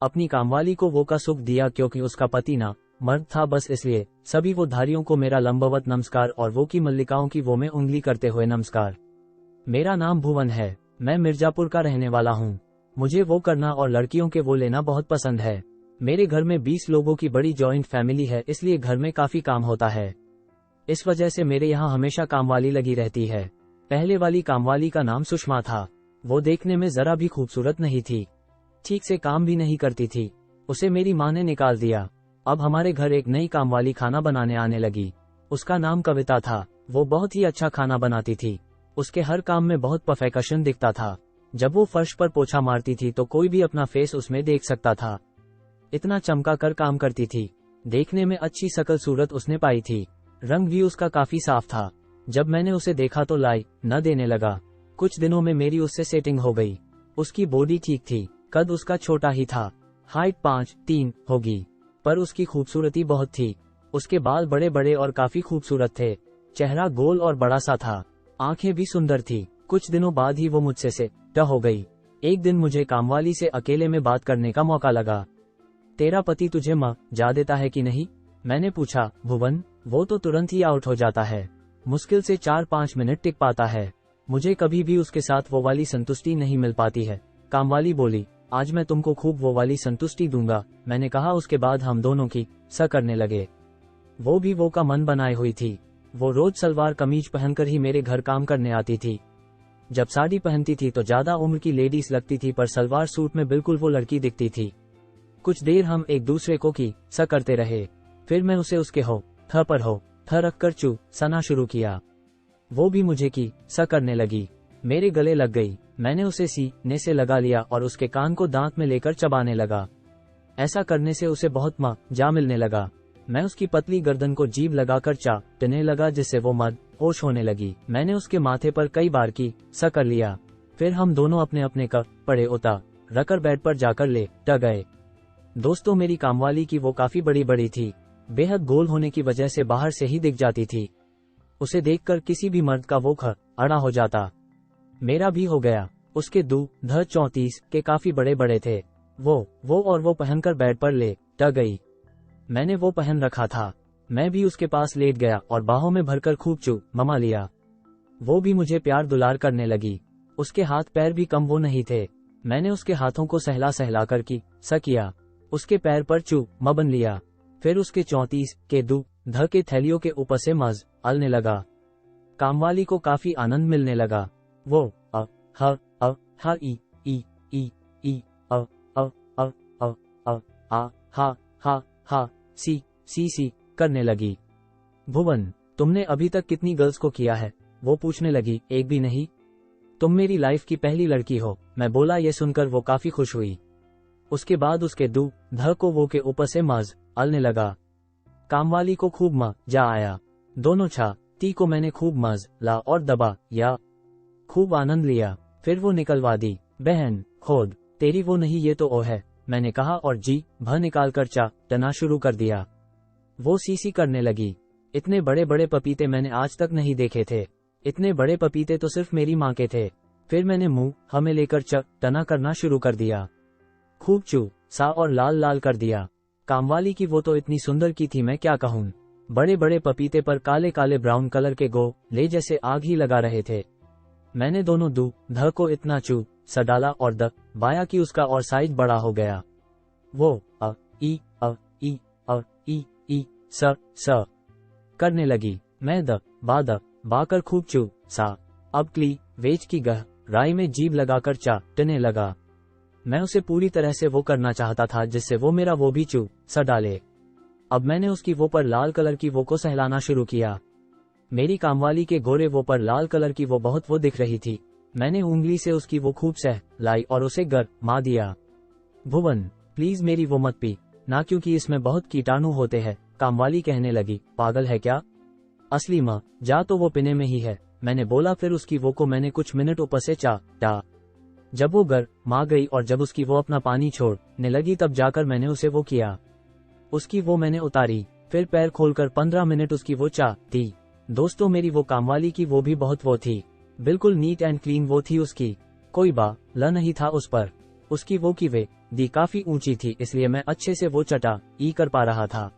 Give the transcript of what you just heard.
अपनी कामवाली को वो का सुख दिया क्योंकि उसका पति ना मर्द था, बस इसलिए सभी वो धारियों को मेरा लंबवत नमस्कार और वो की मल्लिकाओं की वो में उंगली करते हुए नमस्कार। मेरा नाम भुवन है, मैं मिर्जापुर का रहने वाला हूँ। मुझे वो करना और लड़कियों के वो लेना बहुत पसंद है। मेरे घर में 20 लोगों की बड़ी जॉइंट फैमिली है, इसलिए घर में काफी काम होता है। इस वजह से मेरे यहाँ हमेशा कामवाली लगी रहती है। पहले वाली कामवाली का नाम सुषमा था। वो देखने में जरा भी खूबसूरत नहीं थी, ठीक से काम भी नहीं करती थी। उसे मेरी माँ ने निकाल दिया। अब हमारे घर एक नई कामवाली खाना बनाने आने लगी। उसका नाम कविता था। वो बहुत ही अच्छा खाना बनाती थी। उसके हर काम में बहुत परफेक्शन दिखता था। जब वो फर्श पर पोछा मारती थी तो कोई भी अपना फेस उसमें देख सकता था। इतना चमका कर काम करती थी। देखने में अच्छी शकल सूरत उसने पाई थी। रंग भी उसका काफी साफ था। जब मैंने उसे देखा तो लाई न देने लगा। कुछ दिनों में मेरी उससे सेटिंग हो गई। उसकी बॉडी ठीक थी, कद उसका छोटा ही था, हाइट 5'3" होगी, पर उसकी खूबसूरती बहुत थी। उसके बाल बड़े बड़े और काफी खूबसूरत थे। चेहरा गोल और बड़ा सा था, आंखें भी सुंदर थी। कुछ दिनों बाद ही वो मुझसे से हो गई। एक दिन मुझे कामवाली से अकेले में बात करने का मौका लगा। तेरा पति तुझे जा देता है कि नहीं? मैंने पूछा। भुवन, वो तो तुरंत ही आउट हो जाता है, मुश्किल से 4-5 मिनट टिक पाता है। मुझे कभी भी उसके साथ वो वाली संतुष्टि नहीं मिल पाती है। कामवाली बोली, आज मैं तुमको खूब वो वाली संतुष्टि दूंगा। मैंने कहा। उसके बाद हम दोनों की करने लगे। वो भी वो का मन बनाए हुई थी। वो रोज सलवार कमीज पहनकर ही मेरे घर काम करने आती थी। जब साड़ी पहनती थी तो ज्यादा उम्र की लेडीज लगती थी, पर सलवार सूट में बिल्कुल वो लड़की दिखती थी। कुछ देर हम एक दूसरे को की करते रहे। फिर मैं उसे उसके थ पर थ रखकर चू सना शुरू किया। वो भी मुझे की करने लगी। मेरे गले लग गई। मैंने उसे सीने से लगा लिया और उसके कान को दांत में लेकर चबाने लगा। ऐसा करने से उसे बहुत मजा मिलने लगा। मैं उसकी पतली गर्दन को जीभ लगाकर चाटने लगा, जिससे वो होश होने लगी। मैंने उसके माथे पर कई बार की कर लिया। फिर हम दोनों अपने अपने कपड़े उतार रखकर बेड पर जाकर लेट गए। दोस्तों, मेरी कामवाली की वो काफी बड़ी बड़ी थी। बेहद गोल होने की वजह से बाहर से ही दिख जाती थी। उसे देखकर किसी भी मर्द का वो अड़ा हो जाता। मेरा भी हो गया। उसके दूध 34 के काफी बड़े बड़े थे। वो पहनकर बेड पर लेट गई। मैंने वो पहन रखा था। मैं भी उसके पास लेट गया और बाहों में भरकर खूब ममा लिया। वो भी मुझे प्यार दुलार करने लगी। उसके हाथ पैर भी कम वो नहीं थे। मैंने उसके हाथों को सहला सहला कर की किया। उसके पैर पर मबन लिया। फिर उसके 34 के दूध के थैलियों के ऊपर से अलने लगा। कामवाली को काफी आनंद मिलने लगा। वो ह ई ई ई ई अ अ अ अ अ आ हा सी करने लगी। भुवन, तुमने अभी तक कितनी गर्ल्स को किया है? वो पूछने लगी। एक भी नहीं, तुम मेरी लाइफ की पहली लड़की हो। मैं बोला। ये सुनकर वो काफी खुश हुई। उसके बाद उसके दूध को वो के ऊपर से अलने लगा। कामवाली को खूब मजा आया। दोनों छाती को मैंने खूब ला और दबा या खूब आनंद लिया। फिर वो निकलवा दी। बहन खोद, तेरी वो नहीं, ये तो ओ है, मैंने कहा और जी भ निकाल कर चाटना शुरू कर दिया। वो सी करने लगी। इतने बड़े बड़े पपीते मैंने आज तक नहीं देखे थे। इतने बड़े पपीते तो सिर्फ मेरी माँ के थे। फिर मैंने मुंह हमें लेकर चाटना करना शुरू कर दिया। खूब सा और लाल लाल कर दिया। कामवाली की वो तो इतनी सुंदर की थी, मैं क्या कहूँ। बड़े बड़े पपीते पर काले काले ब्राउन कलर के गोले जैसे आग ही लगा रहे थे। मैंने दोनों दूध को इतना सा डाला और दबाया कि उसका और साइज बड़ा हो गया। वो अ ई स करने लगी। मैं बाकर खूब सा अब वेज की गहराई में जीभ लगाकर चाटने लगा। मैं उसे पूरी तरह से वो करना चाहता था जिससे वो मेरा वो भी सा डाले। अब मैंने उसकी वो पर लाल कलर की वो को सहलाना शुरू किया। मेरी कामवाली के गोरे वो पर लाल कलर की वो बहुत वो दिख रही थी। मैंने उंगली से उसकी वो खूब सहलाई और उसे मा दिया। भुवन, प्लीज मेरी वो मत पी ना, क्योंकि इसमें बहुत कीटाणु होते हैं। कामवाली कहने लगी। पागल है क्या? असली जा तो वो पीने में ही है, मैंने बोला। फिर उसकी वो को मैंने कुछ मिनट ऊपर से चाटा। जब वो मा गई और जब उसकी वो अपना पानी छोड़ने लगी, तब जाकर मैंने उसे वो किया। उसकी वो मैंने उतारी। फिर पैर खोलकर 15 मिनट उसकी वो थी। दोस्तों, मेरी वो कामवाली की वो भी बहुत वो थी। बिल्कुल नीट एंड क्लीन वो थी उसकी। कोई ल नहीं था उस पर। उसकी वो की वे दी काफी ऊंची थी, इसलिए मैं अच्छे से वो चटा ई कर पा रहा था।